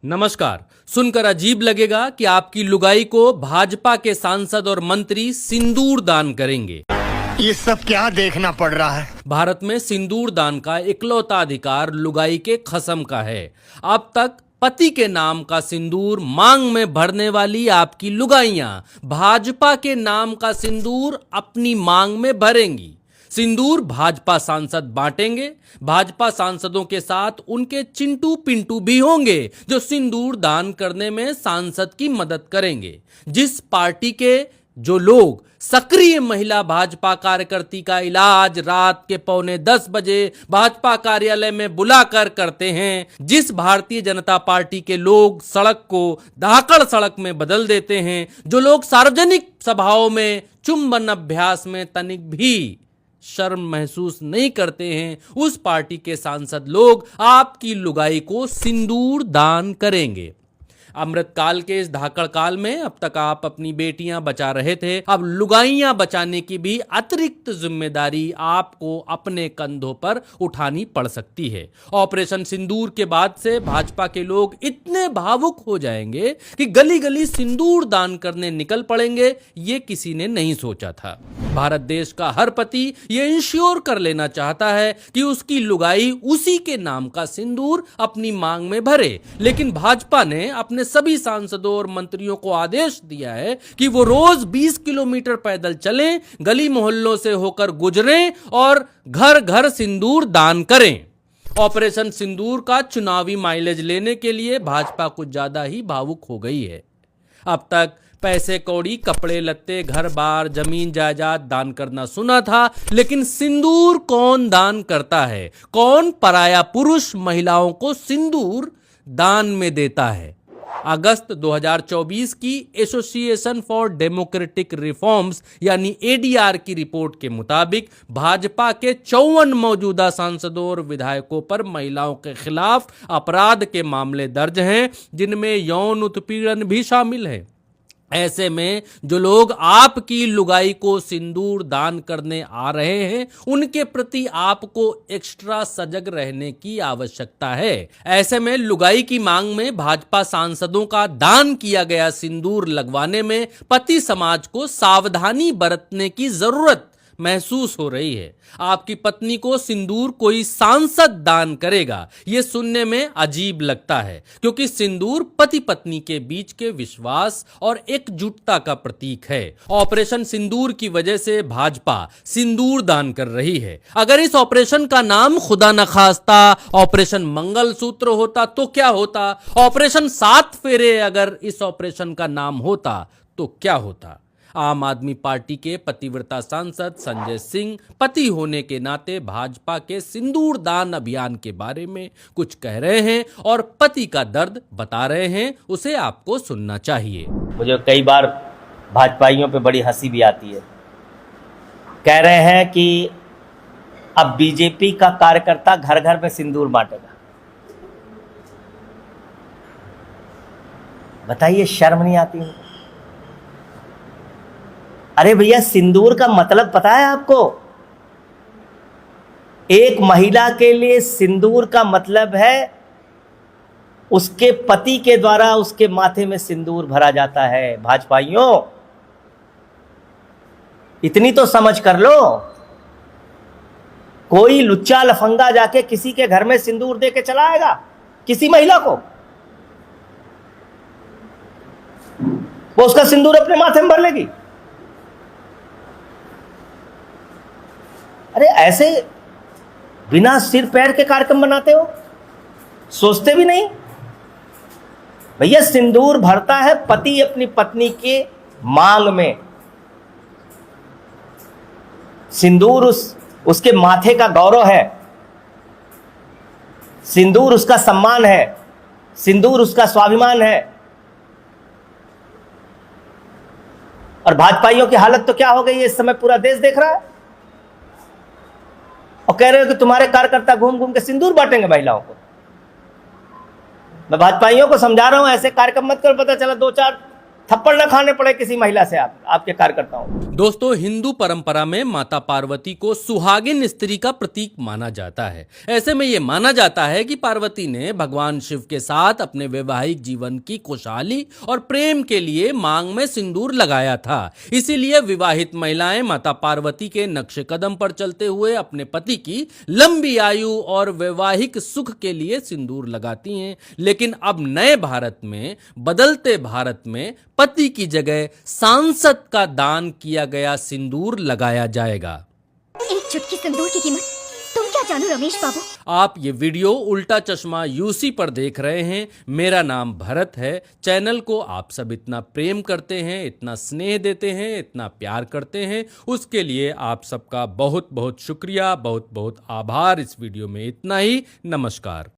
नमस्कार। सुनकर अजीब लगेगा कि आपकी लुगाई को भाजपा के सांसद और मंत्री सिंदूर दान करेंगे। ये सब क्या देखना पड़ रहा है? भारत में सिंदूर दान का इकलौता अधिकार लुगाई के खसम का है। अब तक पति के नाम का सिंदूर मांग में भरने वाली आपकी लुगाइयां भाजपा के नाम का सिंदूर अपनी मांग में भरेंगी। सिंदूर भाजपा सांसद बांटेंगे। भाजपा सांसदों के साथ उनके चिंटू पिंटू भी होंगे जो सिंदूर दान करने में सांसद की मदद करेंगे। जिस पार्टी के जो लोग सक्रिय महिला भाजपा कार्यकर्ती का इलाज रात के 9:45 बजे भाजपा कार्यालय में बुलाकर करते हैं, जिस भारतीय जनता पार्टी के लोग सड़क को धाकड़ सड़क में बदल देते हैं, जो लोग सार्वजनिक सभाओं में चुंबन अभ्यास में तनिक भी शर्म महसूस नहीं करते हैं, उस पार्टी के सांसद लोग आपकी लुगाई को सिंदूर दान करेंगे। अमृतकाल के इस धाकड़ काल में अब तक आप अपनी बेटियां बचा रहे थे, अब लुगाइयां बचाने की भी अतिरिक्त जिम्मेदारी आपको अपने कंधों पर उठानी पड़ सकती है। ऑपरेशन सिंदूर के बाद से भाजपा के लोग इतने भावुक हो जाएंगे कि गली गली सिंदूर दान करने निकल पड़ेंगे, ये किसी ने नहीं सोचा था। भारत देश का हर पति ये इंश्योर कर लेना चाहता है कि उसकी लुगाई उसी के नाम का सिंदूर अपनी मांग में भरे, लेकिन भाजपा ने अपने सभी सांसदों और मंत्रियों को आदेश दिया है कि वो रोज 20 किलोमीटर पैदल चलें, गली मोहल्लों से होकर गुजरें और घर घर सिंदूर दान करें। ऑपरेशन सिंदूर का चुनावी माइलेज लेने के लिए भाजपा कुछ ज्यादा ही भावुक हो गई है। अब तक पैसे कौड़ी, कपड़े लत्ते, घर बार, जमीन जायदाद दान करना सुना था, लेकिन सिंदूर कौन दान करता है? कौन पराया पुरुष महिलाओं को सिंदूर दान में देता है? अगस्त 2024 की एसोसिएशन फॉर डेमोक्रेटिक रिफॉर्म्स यानी एडीआर की रिपोर्ट के मुताबिक भाजपा के 54 मौजूदा सांसदों और विधायकों पर महिलाओं के खिलाफ अपराध के मामले दर्ज हैं, जिनमें यौन उत्पीड़न भी शामिल है। ऐसे में जो लोग आपकी लुगाई को सिंदूर दान करने आ रहे हैं, उनके प्रति आपको एक्स्ट्रा सजग रहने की आवश्यकता है। ऐसे में लुगाई की मांग में भाजपा सांसदों का दान किया गया सिंदूर लगवाने में पति समाज को सावधानी बरतने की जरूरत महसूस हो रही है। आपकी पत्नी को सिंदूर कोई सांसद दान करेगा, यह सुनने में अजीब लगता है, क्योंकि सिंदूर पति पत्नी के बीच के विश्वास और एकजुटता का प्रतीक है। ऑपरेशन सिंदूर की वजह से भाजपा सिंदूर दान कर रही है। अगर इस ऑपरेशन का नाम खुदा न खास्ता ऑपरेशन मंगलसूत्र होता तो क्या होता? ऑपरेशन 7 फेरे अगर इस ऑपरेशन का नाम होता तो क्या होता? आम आदमी पार्टी के पतिव्रता सांसद संजय सिंह पति होने के नाते भाजपा के सिंदूर दान अभियान के बारे में कुछ कह रहे हैं और पति का दर्द बता रहे हैं। उसे आपको सुनना चाहिए। मुझे कई बार भाजपाइयों पे बड़ी हंसी भी आती है। कह रहे हैं कि अब बीजेपी का कार्यकर्ता घर घर में सिंदूर बांटेगा। बताइए, शर्म नहीं आती है? अरे भैया, सिंदूर का मतलब पता है आपको? एक महिला के लिए सिंदूर का मतलब है उसके पति के द्वारा उसके माथे में सिंदूर भरा जाता है। भाजपाइयों, इतनी तो समझ कर लो। कोई लुच्चा लफंगा जाके किसी के घर में सिंदूर दे के चला आएगा किसी महिला को? वो उसका सिंदूर अपने माथे में भर लेगी? अरे ऐसे बिना सिर पैर के कार्यक्रम बनाते हो, सोचते भी नहीं। भैया, सिंदूर भरता है पति अपनी पत्नी के मांग में। सिंदूर उसके माथे का गौरव है, सिंदूर उसका सम्मान है, सिंदूर उसका स्वाभिमान है। और भाजपाइयों की हालत तो क्या हो गई है इस समय पूरा देश देख रहा है। और कह रहे हो कि तुम्हारे कार्यकर्ता घूम घूम के सिंदूर बांटेंगे महिलाओं को। मैं भाजपाइयों को समझा रहा हूं, ऐसे कार्यक्रम मत करो। पता चला 2-4 थप्पड़ न खाने पड़े किसी महिला से, आपके कार्यकर्ताओं को। दोस्तों, हिंदू परंपरा में माता पार्वती को सुहागिन स्त्री का प्रतीक माना जाता है। ऐसे में यह माना जाता है कि पार्वती ने भगवान शिव के साथ अपने वैवाहिक जीवन की खुशहाली और प्रेम के लिए मांग में सिंदूर लगाया था। इसीलिए विवाहित महिलाएं माता पार्वती के नक्शे कदम पर चलते हुए अपने पति की लंबी आयु और वैवाहिक सुख के लिए सिंदूर लगाती हैं। लेकिन अब नए भारत में, बदलते भारत में पति की जगह सांसद का दान किया गया सिंदूर लगाया जाएगा। एक चुटकी सिंदूर की कीमत तुम क्या जानो रमेश बाबू। आप ये वीडियो उल्टा चश्मा यूसी पर देख रहे हैं। मेरा नाम भरत है। चैनल को आप सब इतना प्रेम करते हैं, इतना स्नेह देते हैं, इतना प्यार करते हैं, उसके लिए आप सबका बहुत बहुत शुक्रिया, बहुत बहुत आभार। इस वीडियो में इतना ही। नमस्कार।